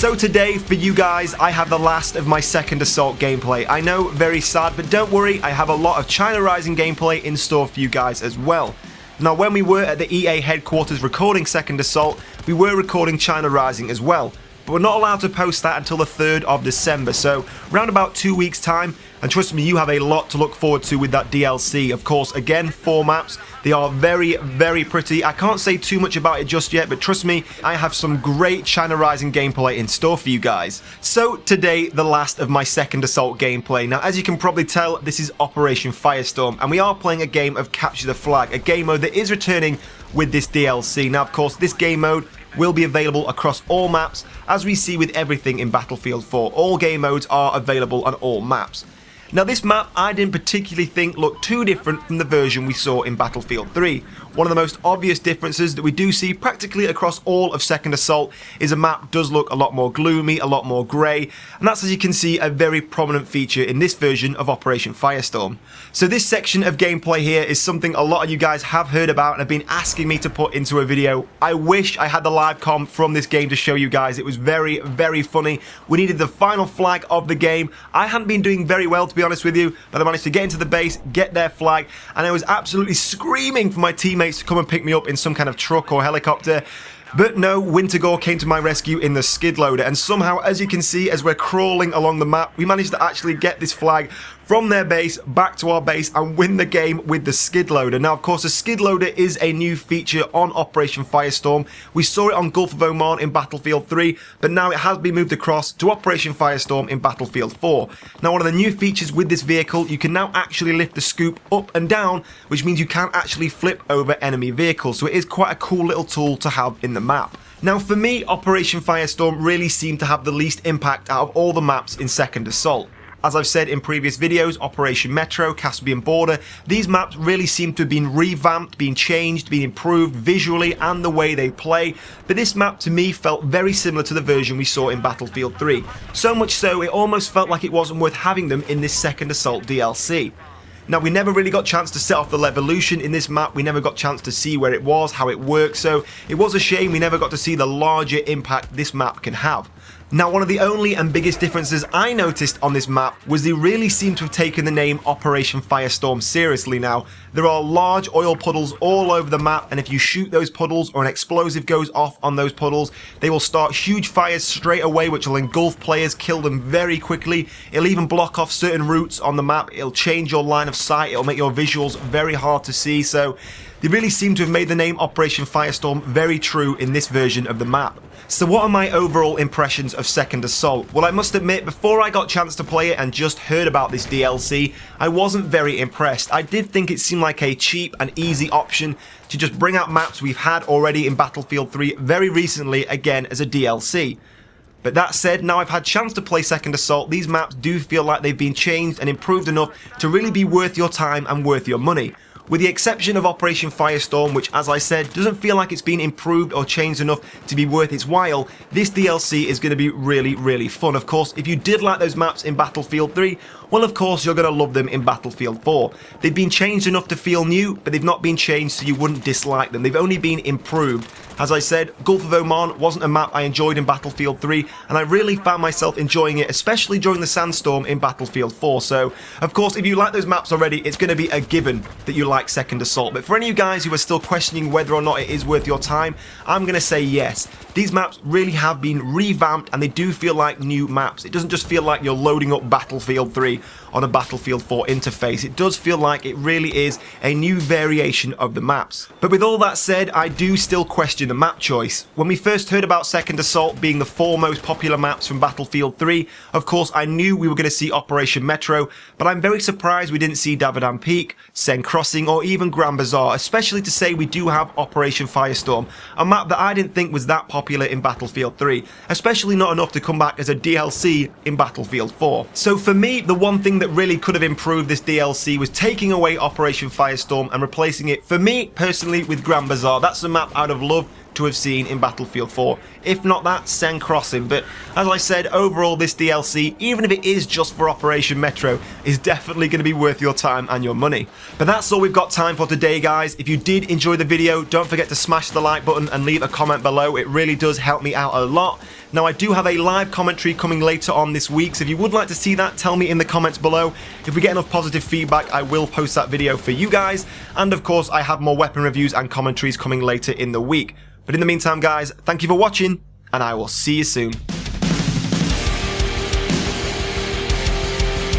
So today, for you guys, I have the last of my Second Assault gameplay. I know, very sad, but don't worry, I have a lot of China Rising gameplay in store for you guys as well. Now, when we were at the EA headquarters recording Second Assault, we were recording China Rising as well. But we're not allowed to post that until the 3rd of December, so around about 2 weeks' time. And trust me, you have a lot to look forward to with that DLC. Of course, again, 4 maps. They are very, very pretty. I can't say too much about it just yet, but trust me, I have some great China Rising gameplay in store for you guys. So today, the last of my Second Assault gameplay. Now, as you can probably tell, this is Operation Firestorm, and we are playing a game of Capture the Flag, a game mode that is returning with this DLC. Now, of course, this game mode will be available across all maps, as we see with everything in Battlefield 4. All game modes are available on all maps. Now, this map I didn't particularly think looked too different from the version we saw in Battlefield 3. One of the most obvious differences that we do see practically across all of Second Assault is the map does look a lot more gloomy, a lot more grey, and that's, as you can see, a very prominent feature in this version of Operation Firestorm. So this section of gameplay here is something a lot of you guys have heard about and have been asking me to put into a video. I wish I had the live comm from this game to show you guys. It was very, very funny. We needed the final flag of the game. I hadn't been doing very well, to be honest with you, but I managed to get into the base, get their flag, and I was absolutely screaming for my teammates to come and pick me up in some kind of truck or helicopter. But no, Wintergore came to my rescue in the skid loader, and somehow, as you can see, as we're crawling along the map, we managed to actually get this flag from their base back to our base and win the game with the skid loader. Now, of course, the skid loader is a new feature on Operation Firestorm. We saw it on Gulf of Oman in Battlefield 3, but now it has been moved across to Operation Firestorm in Battlefield 4. Now, one of the new features with this vehicle, you can now actually lift the scoop up and down, which means you can actually flip over enemy vehicles. So it is quite a cool little tool to have in the map. Now, for me, Operation Firestorm really seemed to have the least impact out of all the maps in Second Assault. As I've said in previous videos, Operation Metro, Caspian Border, these maps really seem to have been revamped, been changed, been improved visually and the way they play, but this map to me felt very similar to the version we saw in Battlefield 3. So much so, it almost felt like it wasn't worth having them in this Second Assault DLC. Now, we never really got a chance to set off the levolution in this map. We never got a chance to see where it was, how it works, so it was a shame we never got to see the larger impact this map can have. Now, one of the only and biggest differences I noticed on this map was they really seem to have taken the name Operation Firestorm seriously now. There are large oil puddles all over the map, and if you shoot those puddles or an explosive goes off on those puddles, they will start huge fires straight away, which will engulf players, kill them very quickly. It'll even block off certain routes on the map. It'll change your line of sight. It'll make your visuals very hard to see. So they really seem to have made the name Operation Firestorm very true in this version of the map. So what are my overall impressions of Second Assault? Well, I must admit, before I got a chance to play it and just heard about this DLC, I wasn't very impressed. I did think it seemed like a cheap and easy option to just bring out maps we've had already in Battlefield 3 very recently, again as a DLC. But that said, now I've had a chance to play Second Assault, these maps do feel like they've been changed and improved enough to really be worth your time and worth your money. With the exception of Operation Firestorm, which, as I said, doesn't feel like it's been improved or changed enough to be worth its while, this DLC is going to be really, really fun. Of course, if you did like those maps in Battlefield 3, well, of course, you're going to love them in Battlefield 4. They've been changed enough to feel new, but they've not been changed so you wouldn't dislike them. They've only been improved. As I said, Gulf of Oman wasn't a map I enjoyed in Battlefield 3, and I really found myself enjoying it, especially during the sandstorm in Battlefield 4. So, of course, if you like those maps already, it's going to be a given that you like Second Assault. But for any of you guys who are still questioning whether or not it is worth your time, I'm going to say yes. These maps really have been revamped, and they do feel like new maps. It doesn't just feel like you're loading up Battlefield 3 on a Battlefield 4 interface. It does feel like it really is a new variation of the maps. But with all that said, I do still question the map choice. When we first heard about Second Assault being the 4 most popular maps from Battlefield 3, of course I knew we were going to see Operation Metro, but I'm very surprised we didn't see Davidan Peak, Sen Crossing, or even Grand Bazaar, especially to say we do have Operation Firestorm, a map that I didn't think was that popular in Battlefield 3, especially not enough to come back as a DLC in Battlefield 4. So for me, the one thing that really could have improved this DLC was taking away Operation Firestorm and replacing it, for me personally, with Grand Bazaar. That's the map I'd have loved to have seen in Battlefield 4. If not that, send crossing. But as I said, overall this DLC, even if it is just for Operation Metro, is definitely going to be worth your time and your money. But that's all we've got time for today, guys. If you did enjoy the video, don't forget to smash the like button and leave a comment below. It really does help me out a lot. Now, I do have a live commentary coming later on this week, so if you would like to see that, tell me in the comments below. If we get enough positive feedback, I will post that video for you guys. And of course, I have more weapon reviews and commentaries coming later in the week. But in the meantime, guys, thank you for watching, and I will see you soon.